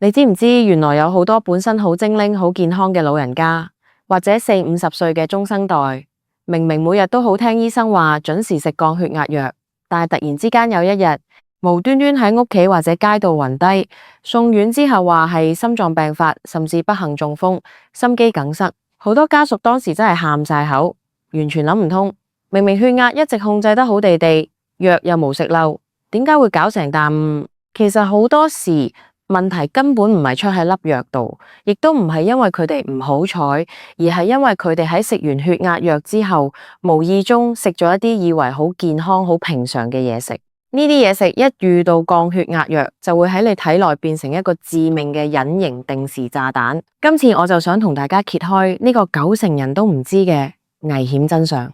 你知唔知原來有好多本身好精靈、好健康嘅老人家，或者40、50歲嘅中生代，明明每日都好聽醫生話準時食降血壓藥，但係突然之間有一日無端端喺屋企或者街道暈低，送院之後話係心臟病發，甚至不幸中風、心肌梗塞，好多家屬當時真係喊晒口，完全諗唔通，明明血壓一直控制得好地地，藥又冇食漏，點解會搞成咁？其實好多時問題根本唔係出喺粒藥度，亦都唔係因為佢哋唔好彩，而係因為佢哋喺食完血壓藥之後，無意中食咗一啲以為好健康、好平常嘅嘢食。呢啲嘢食一遇到降血壓藥，就會喺你體內變成一個致命嘅隱形定時炸彈。今次我就想同大家揭開呢個90%人都唔知嘅危險真相。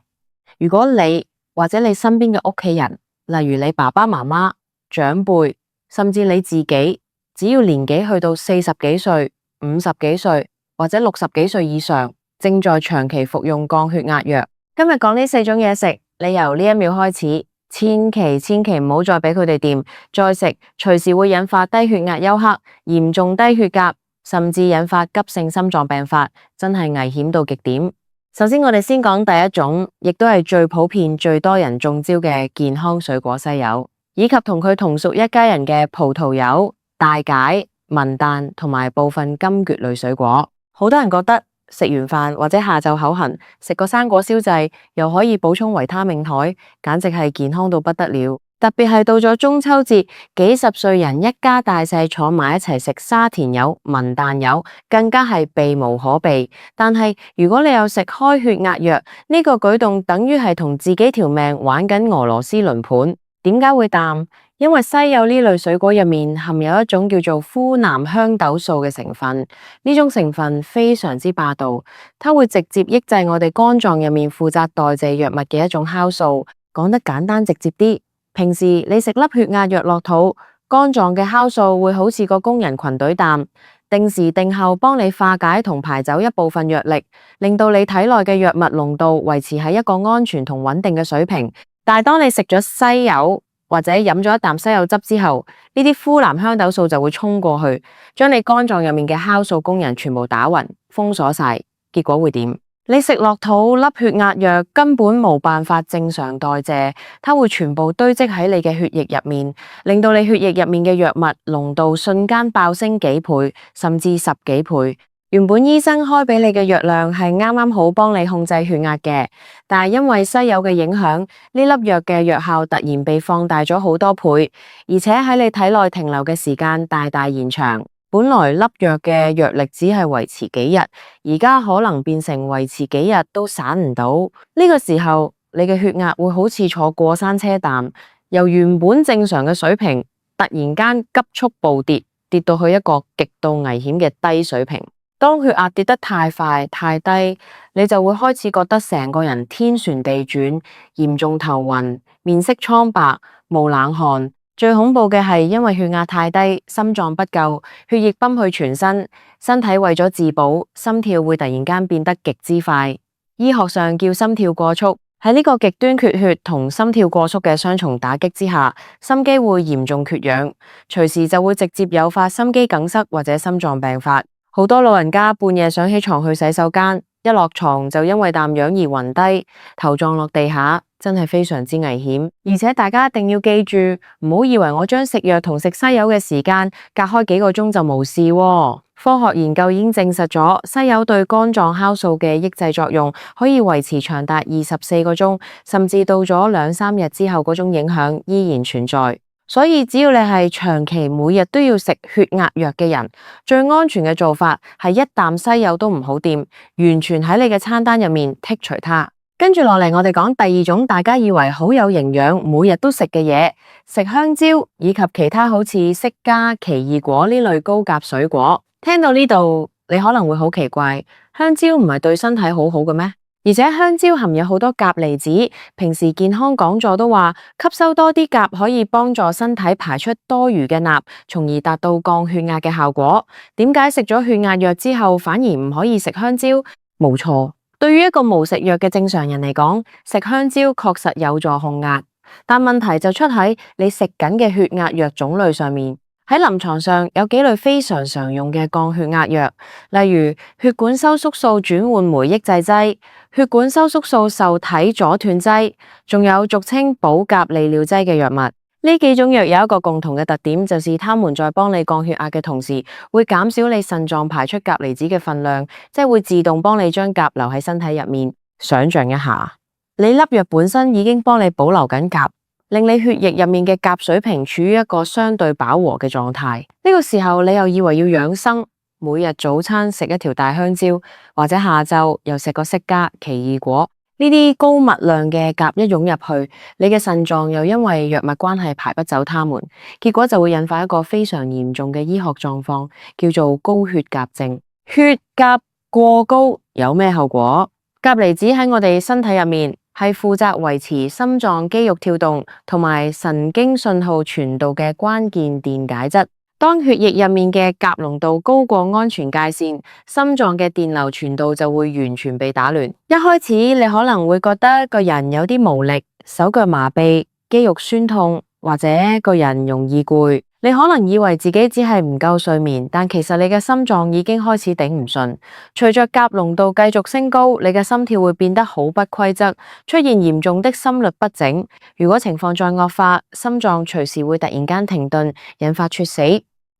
如果你或者你身邊嘅屋企人，例如你爸爸媽媽、長輩，甚至你自己，只要年紀去到40幾歲、50幾歲或者60幾歲以上，正在長期服用降血壓藥，今日講呢4種嘢食，你由呢一秒開始，千祈唔好再俾佢哋掂，再食隨時會引發低血壓休克、嚴重低血鉀，甚至引發急性心臟病發，真係危險到極點。首先我哋先講第一種，亦都係最普遍、最多人中招嘅健康水果西柚，以及同佢同屬一家人嘅葡萄柚、大解、文旦同埋部分金蕨類水果。好多人覺得食完飯或者下晝口痕，食個生果消滯，又可以補充維他命台，簡直係健康到不得了。特別係到咗中秋節，幾十歲人一家大細坐埋一齊食沙田柚、文旦柚，更加係避無可避。但係如果你有食開血壓藥，呢個舉動等於係同自己條命玩緊俄羅斯輪盤。點解會淡？因為西柚呢類水果入面含有一種叫做呋喃香豆素嘅成分，呢種成分非常之霸道，它會直接抑制我哋肝臟入面負責代謝藥物嘅一種酵素。講得簡單直接啲，平時你食粒血壓藥落肚，肝臟嘅酵素會好似個工人群隊擔，定時定候幫你化解同排走一部分藥力，令到你體內嘅藥物濃度維持喺一個安全同穩定嘅水平。但係當你食咗西柚或者飲咗一啖西柚汁之後，呢啲呋喃香豆素就會衝過去，將你肝臟入面嘅酵素工人全部打暈，封鎖晒。結果會點？你食落肚粒血壓藥根本冇辦法正常代謝，它會全部堆積喺你嘅血液入面，令到你血液入面嘅藥物濃度瞬間爆升幾倍，甚至10幾倍。原本醫生開俾你嘅藥量係啱啱好幫你控制血壓嘅，但係因為西柚嘅影響，呢粒藥嘅藥效突然被放大咗好多倍，而且喺你體內停留嘅時間大大延長。本來粒藥嘅藥力只係維持幾日，而家可能變成維持幾日都散唔到。呢個時候，你嘅血壓會好似坐過山車啖，由原本正常嘅水平突然間急速暴跌，跌到去一個極度危險嘅低水平。當血壓跌得太快太低，你就會開始覺得成個人天旋地轉，嚴重頭暈，面色蒼白，冒冷汗。最恐怖嘅係因為血壓太低，心臟不夠，血液泵去全身，身體為咗自保，心跳會突然間變得極之快。醫學上叫心跳過速。喺呢個極端缺血同心跳過速嘅雙重打擊之下，心肌會嚴重缺氧，隨時就會直接誘發心肌梗塞或者心臟病發。好多老人家半夜想起床去洗手間，一落床就因為啖氧而暈低，頭撞落地下，真係非常之危險。而且大家一定要記住，唔好以為我將食藥同食西柚嘅時間隔開幾個鐘就冇事喎。科學研究已經證實咗，西柚對肝臟酵素嘅抑制作用可以維持長達24個鐘，甚至到咗2、3日之後，嗰種影響依然存在。所以只要你係長期每日都要食血壓藥嘅人，最安全嘅做法係一啖西柚都唔好掂，完全喺你嘅餐單入面剔除它。跟住落嚟，我哋講第二種大家以為好有營養，每日都食嘅嘢，食香蕉以及其他好似釋迦、奇異果呢類高鉀水果。聽到呢度，你可能會好奇怪，香蕉唔係對身體好好嘅咩？而且香蕉含有好多鉀離子，平時健康講座都話吸收多啲鉀可以幫助身體排出多餘嘅鈉，從而達到降血壓嘅效果。點解食咗血壓藥之後反而唔可以食香蕉？冇錯，對於一個無食藥嘅正常人嚟講，食香蕉確實有助控壓，但問題就出喺你食緊嘅血壓藥種類上面。喺臨床上有幾類非常常用嘅降血壓藥，例如血管收縮素轉換酶抑制劑、血管收縮素受體阻斷劑，仲有俗稱保甲利尿劑嘅藥物。呢幾種藥有一個共同嘅特點，就是它們在幫你降血壓嘅同時，會減少你腎臟排出鉀離子嘅分量，即係會自動幫你將鉀留喺身體入面。想象一下，你粒藥本身已經幫你保留緊鉀，令你血液入面嘅鉀水平處於一個相對飽和嘅狀態。呢個時候你又以為要養生，每日早餐食一條大香蕉，或者下晝又食個釋迦、奇異果。呢啲高密量嘅鉀一湧入去，你嘅腎臟又因為藥物關係排不走它們，結果就會引發一個非常嚴重嘅醫學狀況，叫做高血鉀症。血鉀過高有咩後果？鉀離子喺我哋身體入面係負責維持心臟肌肉跳動同埋神經信號傳導嘅關鍵電解質。當血液入面嘅鉀濃度高過安全界線，心臟嘅電流傳導就會完全被打亂。一開始你可能會覺得個人有啲無力、手腳麻痹、肌肉痠痛，或者個人容易攰。你可能以為自己只係唔夠睡眠，但其實你嘅心臟已經開始頂唔順。隨着鉀濃度繼續升高，你嘅心跳會變得好不規則，出現嚴重的心律不整。如果情況再惡化，心臟隨時會突然間停頓，引發猝死。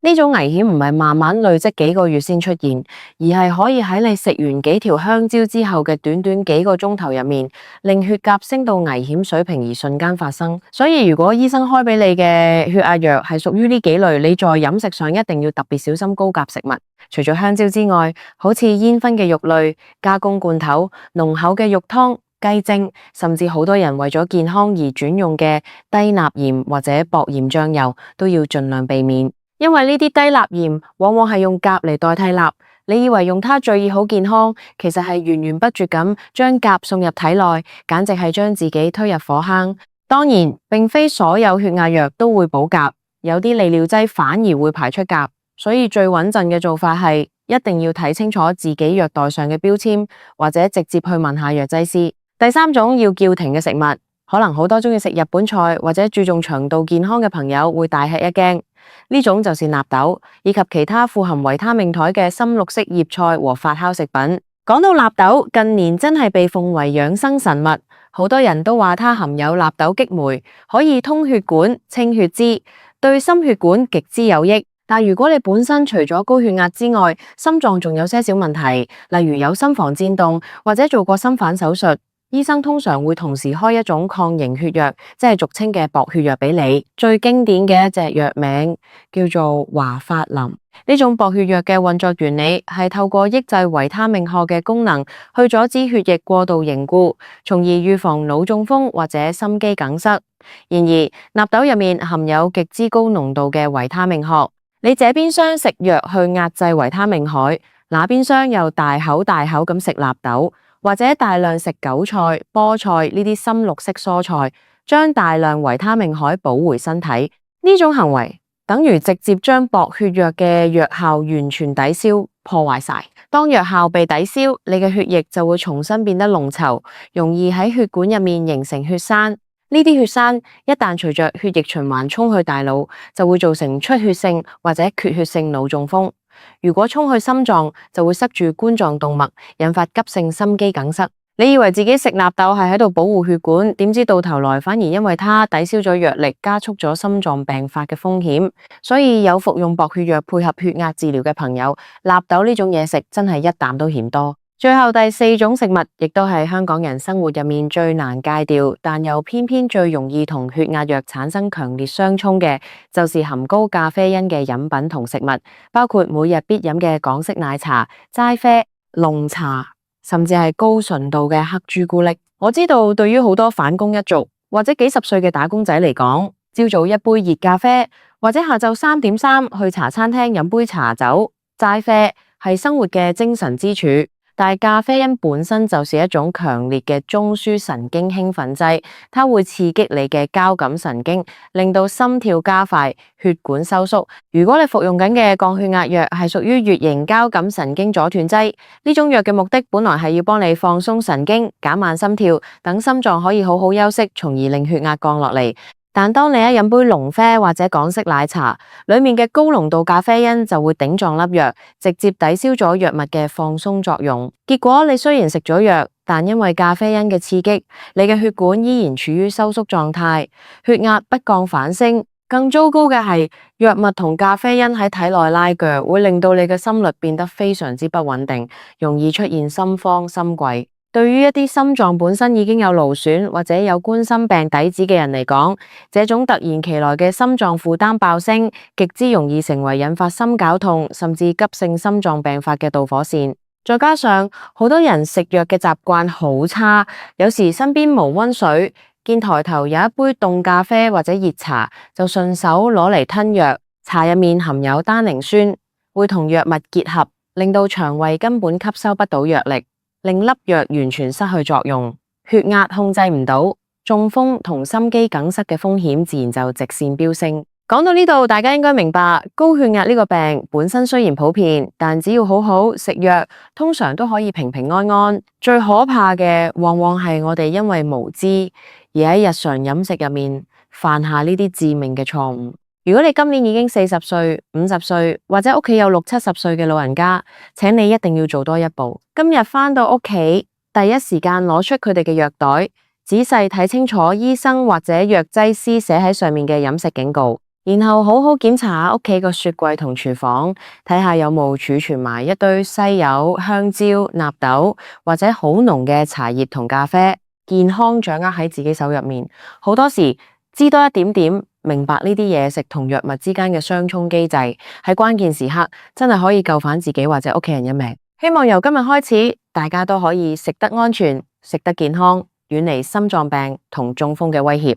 呢種危險唔係慢慢累積幾個月先出現，而係可以喺你食完幾條香蕉之後嘅短短幾個鐘頭入面，令血鉀升到危險水平而瞬間發生。所以如果醫生開俾你嘅血壓藥係屬於呢幾類，你在飲食上一定要特別小心高鉀食物。除咗香蕉之外，好似煙燻嘅肉類、加工罐頭、濃厚嘅肉湯、雞精，甚至好多人為咗健康而轉用嘅低鈉鹽或者薄鹽醬油，都要盡量避免。因為呢啲低鈉鹽往往係用鉀嚟代替鈉，你以為用它最易好健康，其實係源源不絕咁將鉀送入體內，簡直係將自己推入火坑。當然，並非所有血壓藥都會保鉀，有啲利尿劑反而會排出鉀，所以最穩陣嘅做法係一定要睇清楚自己藥袋上嘅標籤，或者直接去問下藥劑師。第三種要叫停嘅食物，可能好多鍾意食日本菜或者注重腸道健康嘅朋友會大吃一驚。呢種就是納豆以及其他富含維他命肽嘅深綠色葉菜和發酵食品。講到納豆，近年真係被奉為養生神物，好多人都話它含有納豆激酶，可以通血管、清血脂，對心血管極之有益。但如果你本身除咗高血壓之外，心臟仲有些少問題，例如有心房顫動或者做過心瓣手術，醫生通常會同時開一種抗凝血藥，即係俗稱嘅薄血藥俾你。最經典嘅一隻藥名叫做華法林。呢種薄血藥嘅運作原理係透過抑制維他命殼嘅功能，去阻止血液過度凝固，從而預防腦中風或者心肌梗塞。然而，納豆入面含有極之高濃度嘅維他命殼，你這邊廂食藥去壓制維他命海，那邊廂又大口大口咁食納豆，或者大量食韭菜、菠菜呢啲深綠色蔬菜，將大量維他命海補回身體。呢種行為等於直接將薄血藥嘅藥效完全抵消、破壞晒。當藥效被抵消，你嘅血液就會重新變得濃稠，容易喺血管入面形成血栓。呢啲血栓一旦隨着血液循環衝去大腦，就會造成出血性或者缺血性腦中風。如果衝去心臟，就會塞住冠狀動脈，引發急性心肌梗塞。你以為自己食納豆係喺度保護血管，點知到頭來反而因為它抵消咗藥力，加速咗心臟病發嘅風險。所以有服用薄血藥配合血壓治療嘅朋友，納豆呢種嘢食真係一啖都嫌多。最後第四種食物，亦都係香港人生活入面最難戒掉，但又偏偏最容易同血壓藥產生強烈相衝嘅，就是含高咖啡因嘅飲品同食物，包括每日必飲嘅港式奶茶、齋啡、濃茶，甚至係高純度嘅黑朱古力。我知道對於好多返工一族或者幾十歲嘅打工仔嚟講，朝早一杯熱咖啡，或者下晝3點3去茶餐廳飲杯茶酒、齋啡，係生活嘅精神支柱。但咖啡因本身就是一種強烈嘅中樞神經興奮劑，它會刺激你嘅交感神經，令到心跳加快、血管收縮。如果你服用緊嘅降血壓藥係屬於乙型交感神經阻斷劑，呢種藥嘅目的本來係要幫你放鬆神經、減慢心跳，等心臟可以好好休息，從而令血壓降落嚟。但當你一飲杯濃啡或者港式奶茶，裡面嘅高濃度咖啡因就會頂撞粒藥，直接抵消咗藥物嘅放鬆作用。結果你雖然食咗藥，但因為咖啡因嘅刺激，你嘅血管依然處於收縮狀態，血壓不降反升。更糟糕嘅係，藥物同咖啡因喺體內拉鋸，會令到你嘅心率變得非常之不穩定，容易出現心慌、心悸。對於一啲心臟本身已經有勞損或者有冠心病底子嘅人嚟講，這種突然其來嘅心臟負擔爆升，極之容易成為引發心絞痛甚至急性心臟病發嘅導火線。再加上好多人食藥嘅習慣好差，有時身邊無溫水，見台頭有一杯凍咖啡或者熱茶，就順手攞嚟吞藥。茶入面含有單寧酸，會同藥物結合，令到腸胃根本吸收不到藥力，令粒藥完全失去作用，血壓控制唔到，中風同心肌梗塞嘅風險自然就直線飆升。講到呢度，大家應該明白，高血壓呢個病本身雖然普遍，但只要好好食藥，通常都可以平平安安。最可怕嘅，往往係我哋因為無知而喺日常飲食入面犯下呢啲致命嘅錯誤。如果你今年已經40歲、50歲，或者屋企有60、70歲嘅老人家，請你一定要做多一步。今日返到屋企，第一時間攞出佢哋嘅藥袋，仔細睇清楚醫生或者藥劑師寫喺上面嘅飲食警告，然後好好檢查下屋企個雪櫃同廚房，睇下有冇儲存埋一堆西柚、香蕉、納豆或者好濃嘅茶葉同咖啡，健康掌握喺自己手入面。好多時知多一點點，明白呢啲嘢食同藥物之間嘅相衝機制，喺關鍵時刻真係可以救返自己或者屋企人一命。希望由今日開始，大家都可以食得安全、食得健康，遠離心臟病同中風嘅威脅。